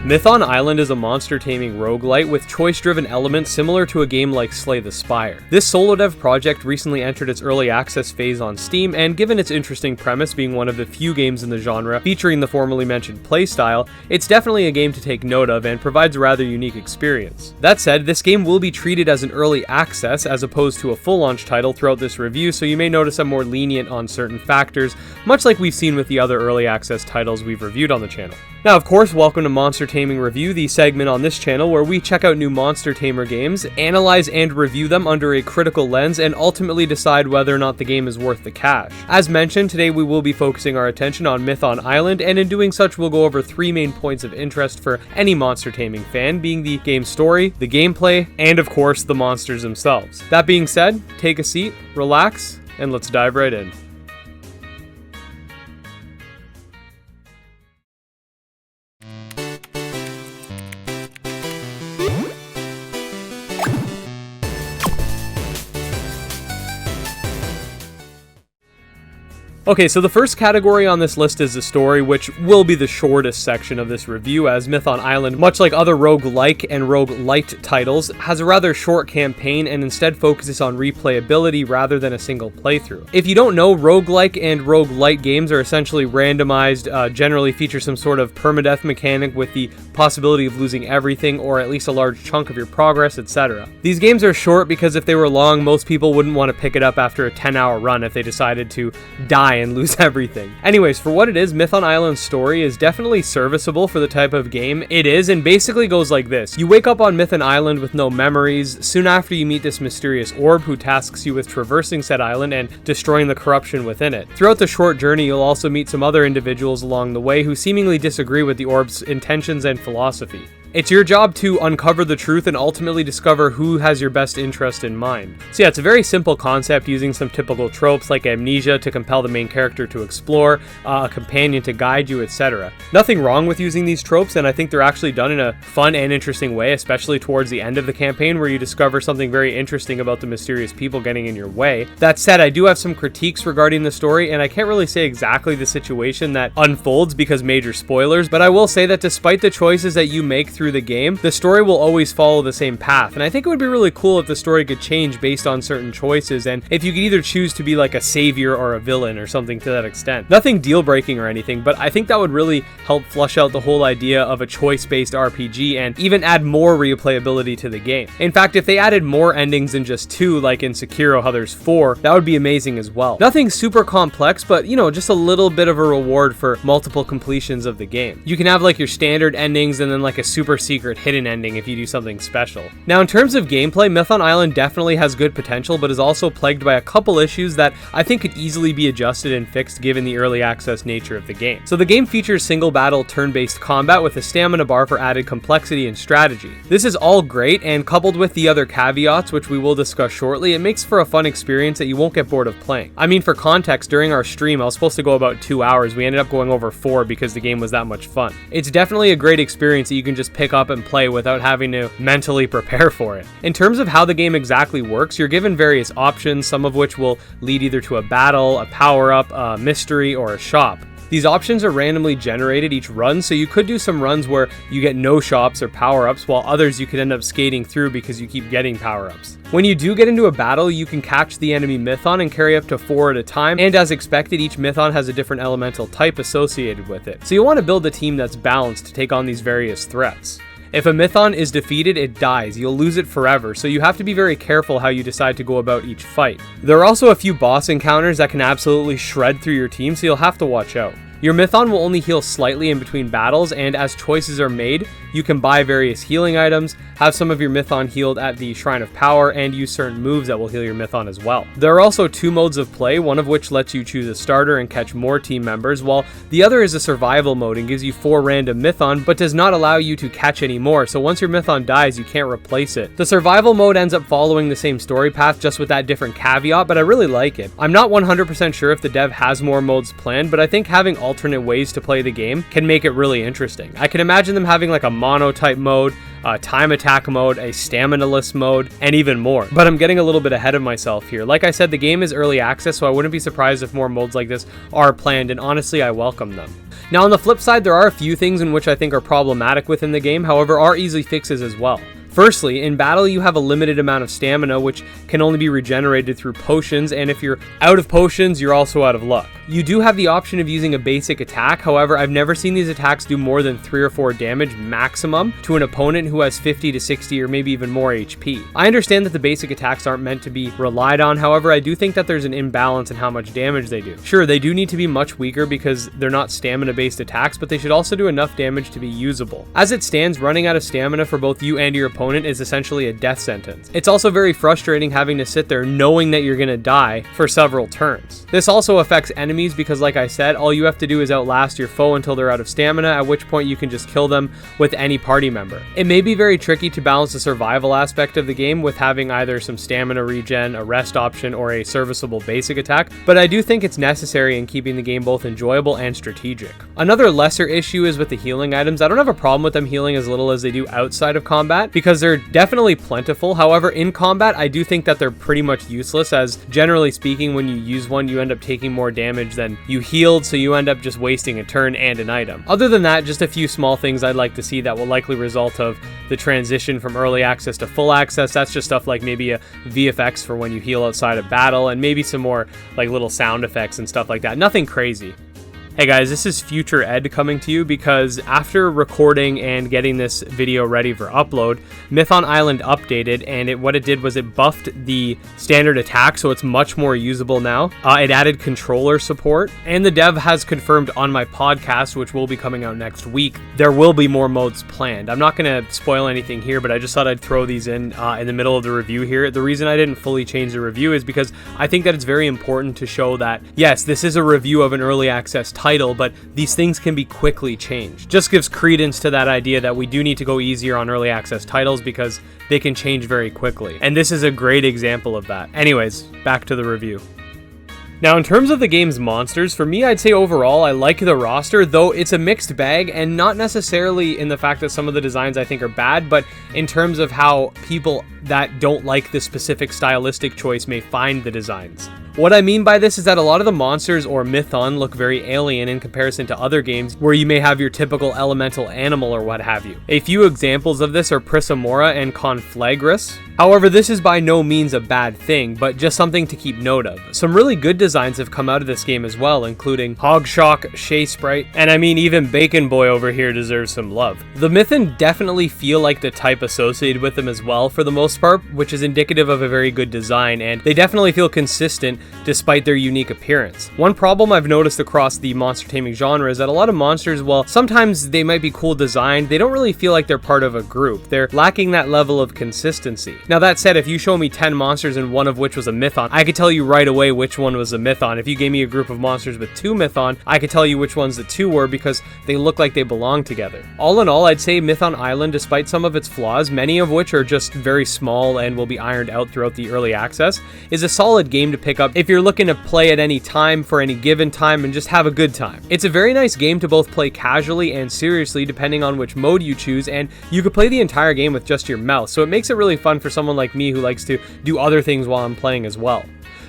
Mython Island is a monster taming roguelite with choice-driven elements similar to a game like Slay the Spire. This solo dev project recently entered its early access phase on Steam, and given its interesting premise being one of the few games in the genre featuring the formerly mentioned playstyle, it's definitely a game to take note of and provides a rather unique experience. That said, this game will be treated as an early access as opposed to a full launch title throughout this review, so you may notice I'm more lenient on certain factors, much like we've seen with the other early access titles we've reviewed on the channel. Now, of course, welcome to Monster Taming Review, the segment on this channel where we check out new Monster Tamer games, analyze and review them under a critical lens, and ultimately decide whether or not the game is worth the cash. As mentioned, today we will be focusing our attention on Mython Island, and in doing such we'll go over 3 main points of interest for any monster taming fan, being the game's story, the gameplay, and of course the monsters themselves. That being said, take a seat, relax, and let's dive right in. Okay, so the first category on this list is the story, which will be the shortest section of this review, as Mython Island, much like other roguelike and roguelite titles, has a rather short campaign and instead focuses on replayability rather than a single playthrough. If you don't know, roguelike and roguelite games are essentially randomized, generally feature some sort of permadeath mechanic with the possibility of losing everything or at least a large chunk of your progress, etc. These games are short because if they were long, most people wouldn't want to pick it up after a 10-hour run if they decided to die and lose everything. Anyways, for what it is, Mython Island's story is definitely serviceable for the type of game it is, and basically goes like this. You wake up on Mython Island with no memories. Soon after, you meet this mysterious orb who tasks you with traversing said island and destroying the corruption within it. Throughout the short journey, you'll also meet some other individuals along the way who seemingly disagree with the orb's intentions and philosophy. It's your job to uncover the truth and ultimately discover who has your best interest in mind. So yeah, it's a very simple concept using some typical tropes like amnesia to compel the main character to explore, a companion to guide you, etc. Nothing wrong with using these tropes, and I think they're actually done in a fun and interesting way, especially towards the end of the campaign where you discover something very interesting about the mysterious people getting in your way. That said, I do have some critiques regarding the story, and I can't really say exactly the situation that unfolds because major spoilers, but I will say that despite the choices that you make through the game, the story will always follow the same path, and I think it would be really cool if the story could change based on certain choices, and if you could either choose to be like a savior or a villain or something to that extent. Nothing deal breaking or anything, but I think that would really help flush out the whole idea of a choice-based RPG and even add more replayability to the game. In fact, if they added more endings than just 2, like in Sekiro how there's 4, that would be amazing as well. Nothing super complex, but you know, just a little bit of a reward for multiple completions of the game. You can have like your standard endings and then like a super secret hidden ending if you do something special. Now, in terms of gameplay, Mython Island definitely has good potential, but is also plagued by a couple issues that I think could easily be adjusted and fixed given the early access nature of the game. So the game features single battle turn-based combat with a stamina bar for added complexity and strategy. This is all great, and coupled with the other caveats, which we will discuss shortly, it makes for a fun experience that you won't get bored of playing. I mean, for context, during our stream, I was supposed to go about 2 hours. We ended up going over 4 because the game was that much fun. It's definitely a great experience that you can just pick up and play without having to mentally prepare for it. In terms of how the game exactly works, you're given various options, some of which will lead either to a battle, a power-up, a mystery, or a shop. These options are randomly generated each run, so you could do some runs where you get no shops or power-ups, while others you could end up skating through because you keep getting power-ups. When you do get into a battle, you can catch the enemy Mython and carry up to 4 at a time, and as expected, each Mython has a different elemental type associated with it. So you'll want to build a team that's balanced to take on these various threats. If a Mython is defeated, it dies. You'll lose it forever, so you have to be very careful how you decide to go about each fight. There are also a few boss encounters that can absolutely shred through your team, so you'll have to watch out. Your Mython will only heal slightly in between battles, and as choices are made, you can buy various healing items, have some of your Mython healed at the Shrine of Power, and use certain moves that will heal your Mython as well. There are also 2 modes of play, one of which lets you choose a starter and catch more team members, while the other is a survival mode and gives you 4 random Mython, but does not allow you to catch any more, so once your Mython dies, you can't replace it. The survival mode ends up following the same story path, just with that different caveat, but I really like it. I'm not 100% sure if the dev has more modes planned, but I think having alternate ways to play the game can make it really interesting. I can imagine them having like a mono type mode, a time attack mode, a stamina-less mode, and even more. But I'm getting a little bit ahead of myself here. Like I said, the game is early access, so I wouldn't be surprised if more modes like this are planned, and honestly, I welcome them. Now on the flip side, there are a few things in which I think are problematic within the game, however are easy fixes as well. Firstly, in battle you have a limited amount of stamina which can only be regenerated through potions, and if you're out of potions, you're also out of luck. You do have the option of using a basic attack, however I've never seen these attacks do more than 3 or 4 damage maximum to an opponent who has 50 to 60 or maybe even more HP. I understand that the basic attacks aren't meant to be relied on, however I do think that there's an imbalance in how much damage they do. Sure, they do need to be much weaker because they're not stamina based attacks, but they should also do enough damage to be usable. As it stands, running out of stamina for both you and your opponent is essentially a death sentence. It's also very frustrating having to sit there knowing that you're gonna die for several turns. This also affects enemies because, like I said, all you have to do is outlast your foe until they're out of stamina, at which point you can just kill them with any party member. It may be very tricky to balance the survival aspect of the game with having either some stamina regen, a rest option, or a serviceable basic attack, but I do think it's necessary in keeping the game both enjoyable and strategic. Another lesser issue is with the healing items. I don't have a problem with them healing as little as they do outside of combat because they're definitely plentiful. However, in combat, I do think that they're pretty much useless, as generally speaking, when you use one, you end up taking more damage than you healed, so you end up just wasting a turn and an item. Other than that, just a few small things I'd like to see that will likely result of the transition from early access to full access. That's just stuff like maybe a VFX for when you heal outside of battle, and maybe some more like little sound effects and stuff like that. Nothing crazy. Hey guys, this is Future Ed coming to you because after recording and getting this video ready for upload, Mython Island updated, and what it did was it buffed the standard attack, so it's much more usable now. It added controller support, and the dev has confirmed on my podcast, which will be coming out next week, there will be more modes planned. I'm not going to spoil anything here, but I just thought I'd throw these in the middle of the review here. The reason I didn't fully change the review is because I think that it's very important to show that, yes, this is a review of an early access title, but these things can be quickly changed. Just gives credence to that idea that we do need to go easier on early access titles because they can change very quickly. And this is a great example of that. Anyways, back to the review. Now, in terms of the game's monsters, for me, I'd say overall I like the roster, though it's a mixed bag, and not necessarily in the fact that some of the designs I think are bad, but in terms of how people that don't like the specific stylistic choice may find the designs. What I mean by this is that a lot of the monsters or Mython look very alien in comparison to other games where you may have your typical elemental animal or what have you. A few examples of this are Prisomora and Conflagris. However, this is by no means a bad thing, but just something to keep note of. Some really good designs have come out of this game as well, including Hogshock, Shea Sprite, and I mean even Bacon Boy over here deserves some love. The Mython definitely feel like the type associated with them as well for the most part, which is indicative of a very good design, and they definitely feel consistent despite their unique appearance. One problem I've noticed across the monster taming genre is that a lot of monsters, while sometimes they might be cool designed, they don't really feel like they're part of a group. They're lacking that level of consistency. Now that said, if you show me 10 monsters and one of which was a Mython, I could tell you right away which one was a Mython. If you gave me a group of monsters with 2 Mython, I could tell you which ones the 2 were because they look like they belong together. All in all, I'd say Mython Island, despite some of its flaws, many of which are just very small and will be ironed out throughout the early access, is a solid game to pick up if you're looking to play at any time for any given time and just have a good time. It's a very nice game to both play casually and seriously depending on which mode you choose, and you could play the entire game with just your mouse, so it makes it really fun for someone like me who likes to do other things while I'm playing as well.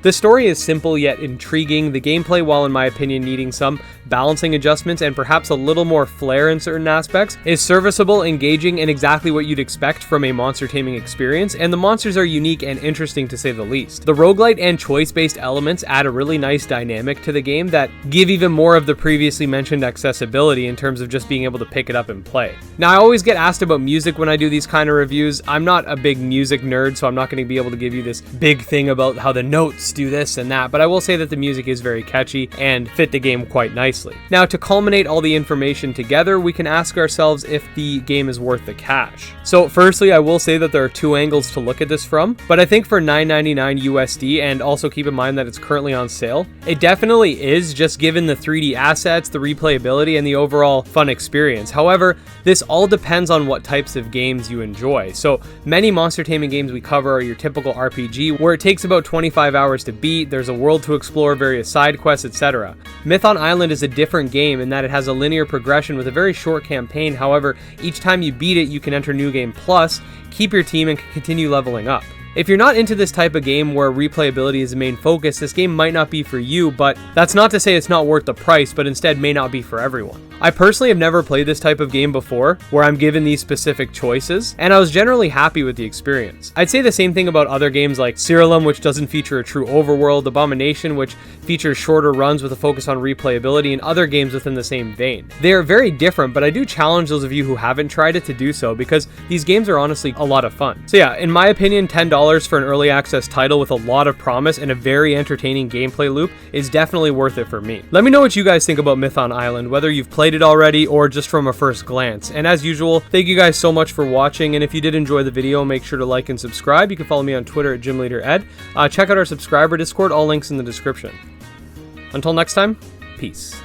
The story is simple yet intriguing. The gameplay, while in my opinion needing some balancing adjustments and perhaps a little more flair in certain aspects, is serviceable, engaging, and exactly what you'd expect from a monster taming experience, and the monsters are unique and interesting to say the least. The roguelite and choice-based elements add a really nice dynamic to the game that give even more of the previously mentioned accessibility in terms of just being able to pick it up and play. Now, I always get asked about music when I do these kind of reviews. I'm not a big music nerd, so I'm not going to be able to give you this big thing about how the notes do this and that, but I will say that the music is very catchy and fit the game quite nicely. Now, to culminate all the information together, we can ask ourselves if the game is worth the cash. So firstly, I will say that there are 2 angles to look at this from, but I think for $9.99 USD, and also keep in mind that it's currently on sale, it definitely is, just given the 3D assets, the replayability, and the overall fun experience. However, this all depends on what types of games you enjoy. So many monster taming games we cover are your typical RPG, where it takes about 25 hours to beat, there's a world to explore, various side quests, etc. Mython Island is a different game in that it has a linear progression with a very short campaign. However, each time you beat it, you can enter New Game Plus, keep your team, and continue leveling up. If you're not into this type of game where replayability is the main focus, this game might not be for you, but that's not to say it's not worth the price, but instead may not be for everyone. I personally have never played this type of game before, where I'm given these specific choices, and I was generally happy with the experience. I'd say the same thing about other games like Cirillum, which doesn't feature a true overworld, Abomination, which features shorter runs with a focus on replayability, and other games within the same vein. They are very different, but I do challenge those of you who haven't tried it to do so, because these games are honestly a lot of fun. So yeah, in my opinion, $10 for an early access title with a lot of promise and a very entertaining gameplay loop is definitely worth it for me. Let me know what you guys think about Mython Island, whether you've played it already or just from a first glance. And as usual, thank you guys so much for watching, and if you did enjoy the video, make sure to like and subscribe. You can follow me on Twitter at GymLeaderEd. Check out our subscriber Discord, all links in the description. Until next time, peace.